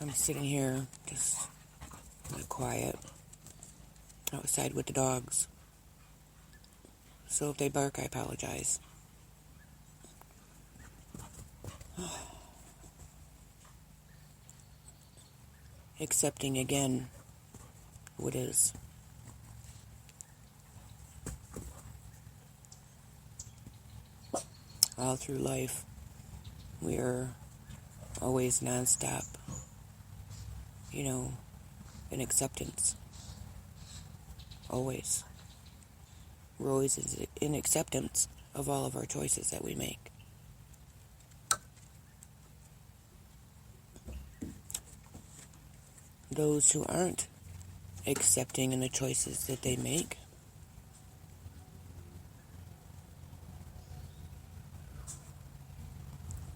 I'm sitting here just quiet outside with the dogs. So if they bark, I apologize. Accepting again what is. All through life, we are always nonstop, in acceptance. Always. We're always in acceptance of all of our choices that we make. Those who aren't accepting in the choices that they make,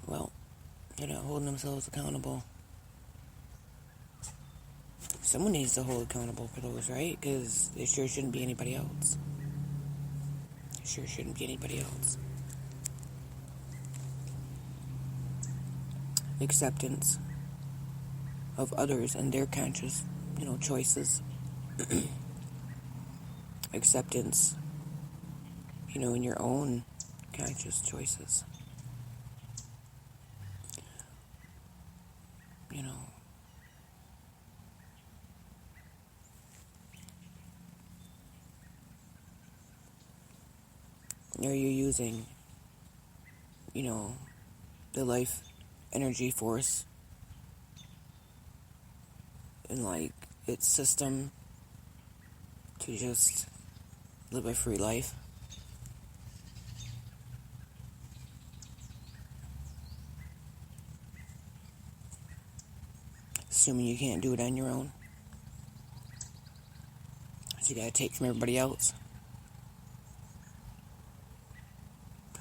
well, they're not holding themselves accountable. Someone needs to hold accountable for those, right? Because it sure shouldn't be anybody else. It sure shouldn't be anybody else. Acceptance of others and their conscious, choices. Acceptance, in your own conscious choices. Are you using, the life energy force in its system to just live a free life? Assuming you can't do it on your own. So you gotta take from everybody else.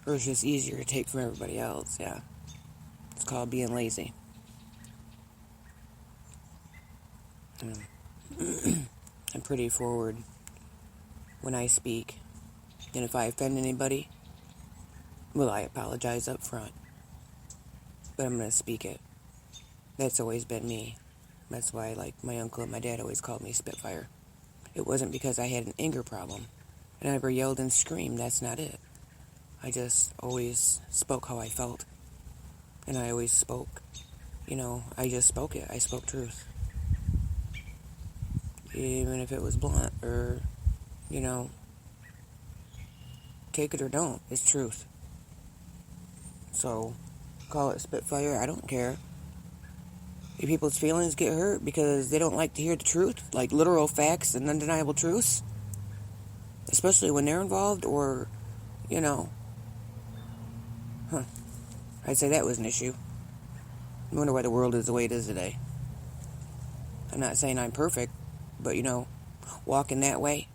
Or it's just easier to take from everybody else, yeah. It's called being lazy. I'm pretty forward when I speak. And if I offend anybody, well, I apologize up front. But I'm going to speak it. That's always been me. That's why, my uncle and my dad always called me Spitfire. It wasn't because I had an anger problem. I never yelled and screamed. That's not it. I just always spoke how I felt. And I always spoke. I just spoke it. I spoke truth. Even if it was blunt or, take it or don't. It's truth. So, call it Spitfire. I don't care. If people's feelings get hurt because they don't like to hear the truth, like literal facts and undeniable truths, especially when they're involved or, I'd say that was an issue. I wonder why the world is the way it is today. I'm not saying I'm perfect, but, walking that way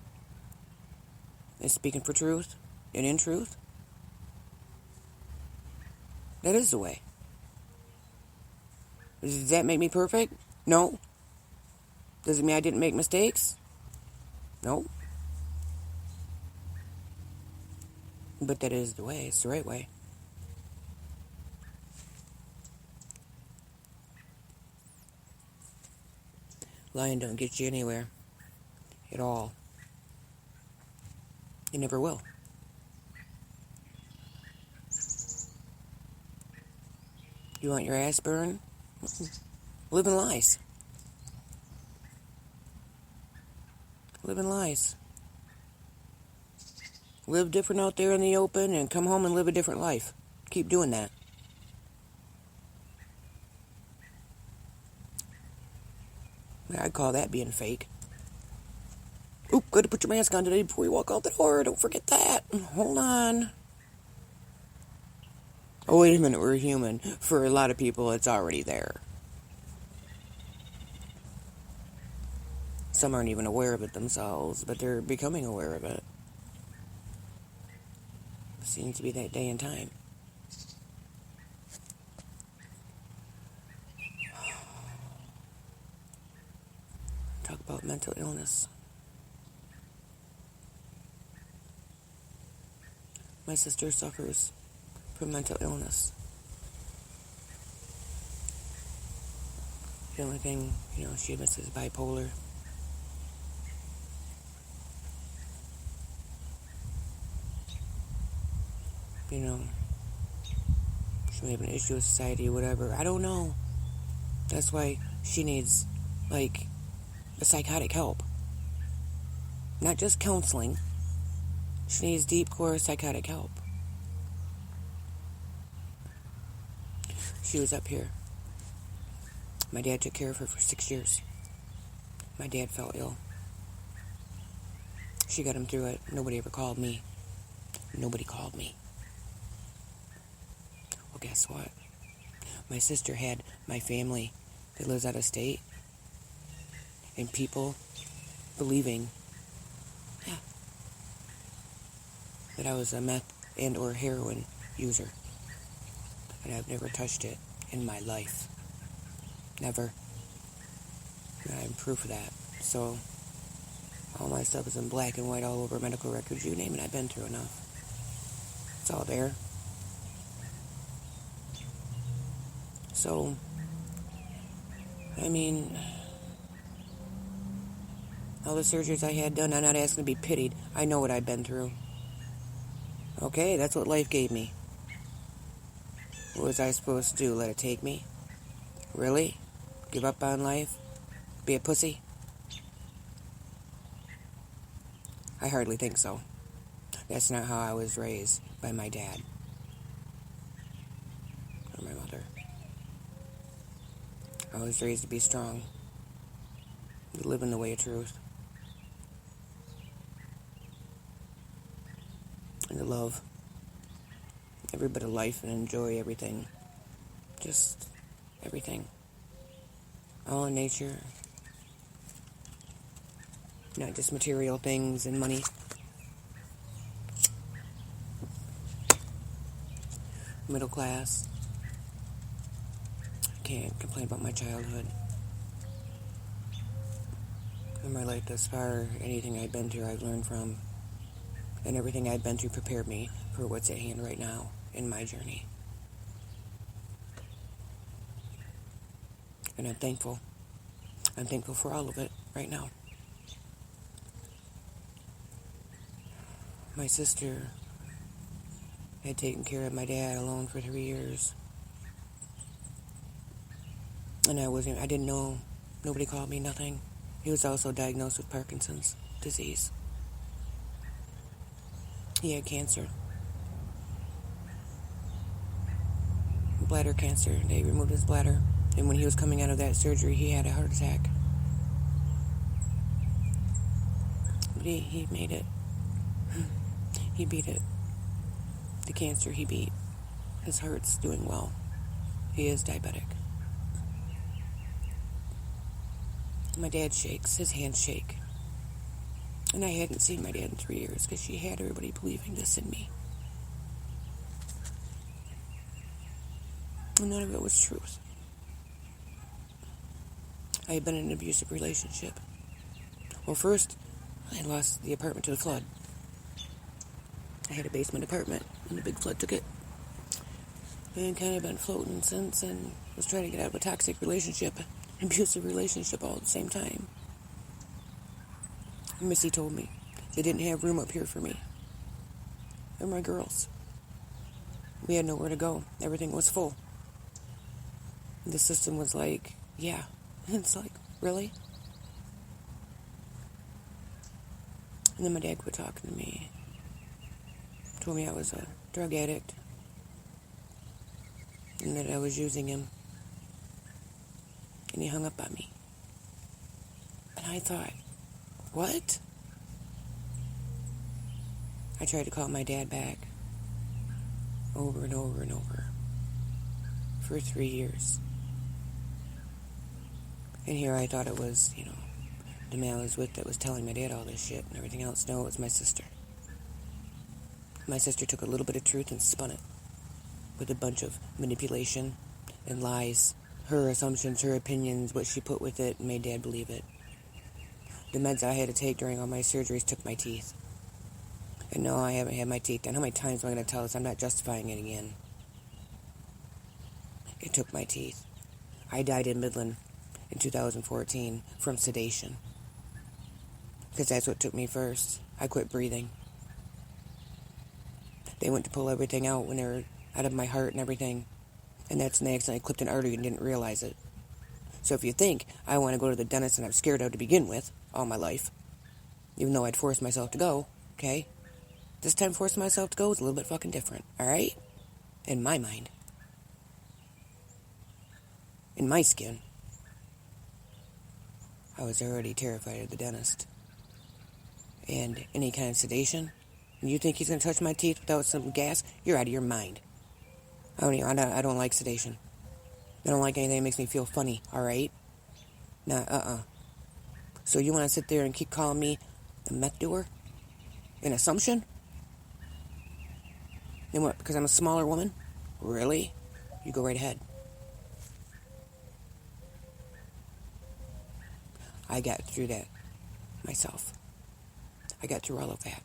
and speaking for truth and in truth, that is the way. Does that make me perfect? No. Does it mean I didn't make mistakes? No. But that is the way. It's the right way. Lying don't get you anywhere. At all. It never will. You want your ass burned? Live in lies. Live in lies. Live different out there in the open and come home and live a different life. Keep doing that. I'd call that being fake. Oop, gotta put your mask on today before you walk out the door. Don't forget that. Hold on. Oh, wait a minute, we're human. For a lot of people, it's already there. Some aren't even aware of it themselves, but they're becoming aware of it. Seems to be that day and time. Talk about mental illness. My sister suffers from mental illness. The only thing, she admits is bipolar. She may have an issue with society or whatever. I don't know. That's why she needs, a psychotic help. Not just counseling. She needs deep core psychotic help. She was up here. My dad took care of her for 6 years. My dad fell ill. She got him through it. Nobody ever called me. Nobody called me. Well, guess what? My sister had my family that lives out of state, and people believing that I was a meth and or heroin user. And I've never touched it in my life. Never. And I'm proof of that. So, all my stuff is in black and white all over medical records. You name it, I've been through enough. It's all there. So, all the surgeries I had done, I'm not asking to be pitied. I know what I've been through. Okay, that's what life gave me. What was I supposed to do? Let it take me? Really? Give up on life? Be a pussy? I hardly think so. That's not how I was raised by my dad. Or my mother. I was raised to be strong. To live in the way of truth. And to love every bit of life and enjoy everything. Just everything. All in nature. Not just material things and money. Middle class. Can't complain about my childhood. In my life thus far, anything I've been through, I've learned from. And everything I've been through prepared me for what's at hand right now in my journey. And I'm thankful. I'm thankful for all of it right now. My sister had taken care of my dad alone for 3 years. And I didn't know. Nobody called me, nothing. He was also diagnosed with Parkinson's disease. He had cancer. Bladder cancer. They removed his bladder. And when he was coming out of that surgery, he had a heart attack. But he made it. He beat it. The cancer he beat. His heart's doing well. He is diabetic. My dad shakes. His hands shake. And I hadn't seen my dad in 3 years because she had everybody believing this in me. And none of it was truth. I had been in an abusive relationship. Well, first, I lost the apartment to the flood. I had a basement apartment, and the big flood took it. And kind of been floating since, and was trying to get out of a toxic relationship, an abusive relationship all at the same time. Missy told me they didn't have room up here for me. They're my girls. We had nowhere to go. Everything was full. The system was like, yeah. It's like, really? And then my dad quit talking to me. Told me I was a drug addict. And that I was using him. And he hung up on me. And I thought, what? I tried to call my dad back. Over and over and over. For 3 years. And here I thought it was, the man I was with that was telling my dad all this shit and everything else. No, it was my sister. My sister took a little bit of truth and spun it with a bunch of manipulation and lies. Her assumptions, her opinions, what she put with it, and made Dad believe it. The meds I had to take during all my surgeries took my teeth. And no, I haven't had my teeth done. How many times am I going to tell this? I'm not justifying it again. It took my teeth. I died in Midland in 2014 from sedation. Because that's what took me first. I quit breathing. They went to pull everything out when they were out of my heart and everything. And that's when they accidentally clipped an artery and didn't realize it. So if you think I want to go to the dentist and I'm scared of to begin with all my life, even though I'd forced myself to go, okay? This time forcing myself to go is a little bit fucking different, alright? In my mind. In my skin. I was already terrified of the dentist. And any kind of sedation, you think he's going to touch my teeth without some gas? You're out of your mind. I don't like sedation. I don't like anything that makes me feel funny, alright? Nah, So you want to sit there and keep calling me a meth doer? An assumption? Then what, because I'm a smaller woman? Really? You go right ahead. I got through that myself. I got through all of that.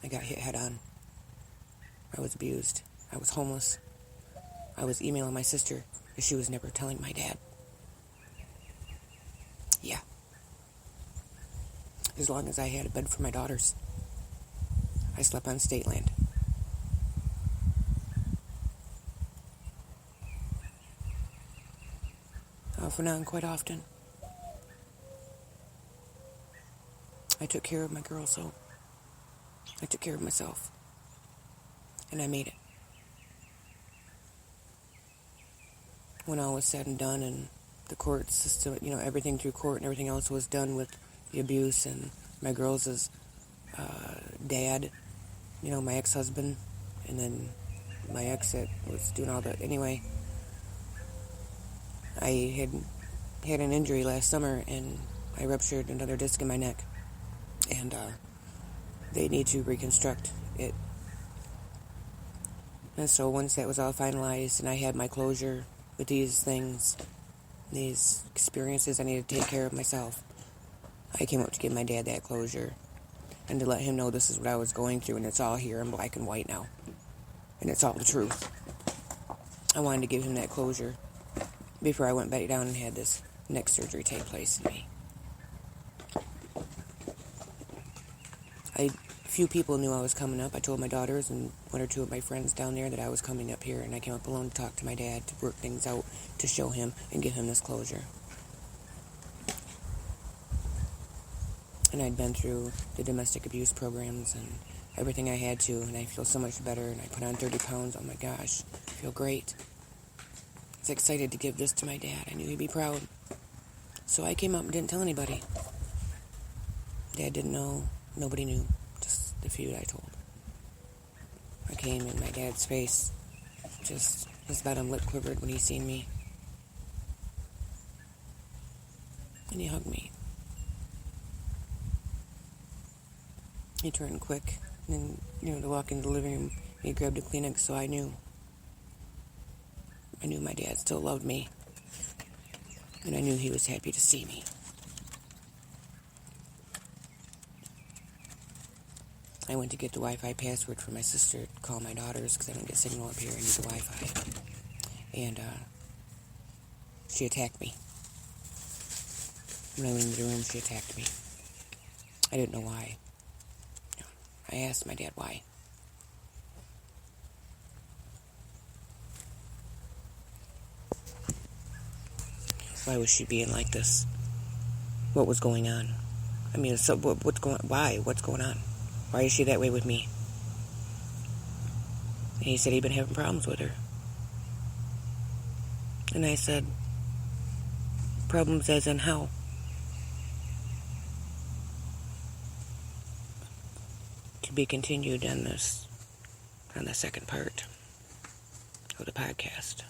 I got hit head on. I was abused. I was homeless. I was emailing my sister because she was never telling my dad. Yeah. As long as I had a bed for my daughters, I slept on state land. Off and on quite often. I took care of my girl, so I took care of myself. And I made it. When all was said and done and the court system, everything through court and everything else was done with the abuse and my girls' dad, my ex-husband, and then my ex that was doing all that. Anyway, I had an injury last summer and I ruptured another disc in my neck. And they need to reconstruct it. And so once that was all finalized and I had my closure with these things, these experiences, I needed to take care of myself. I came up to give my dad that closure and to let him know this is what I was going through and it's all here in black and white now. And it's all the truth. I wanted to give him that closure before I went back down and had this neck surgery take place in me. Few people knew I was coming up. I told my daughters and one or two of my friends down there that I was coming up here, and I came up alone to talk to my dad, to work things out, to show him and give him this closure. And I'd been through the domestic abuse programs and everything I had to, and I feel so much better, and I put on 30 pounds. Oh my gosh, I feel great. I was excited to give this to my dad. I knew he'd be proud. So I came up and didn't tell anybody. Dad didn't know. Nobody knew. Just the few that I told. I came in my dad's face. Just his bottom lip quivered when he seen me. And he hugged me. He turned quick. And then, to walk into the living room, he grabbed a Kleenex, so I knew. I knew my dad still loved me. And I knew he was happy to see me. I went to get the Wi-Fi password for my sister to call my daughters because I don't get signal up here. I need the Wi-Fi. And she attacked me. When I went into the room, she attacked me. I didn't know why. I asked my dad why. Why was she being like this? What was going on? I mean, so what's going? Why? What's going on? Why is she that way with me? And he said he'd been having problems with her. And I said, problems as in how? To be continued on the second part of the podcast.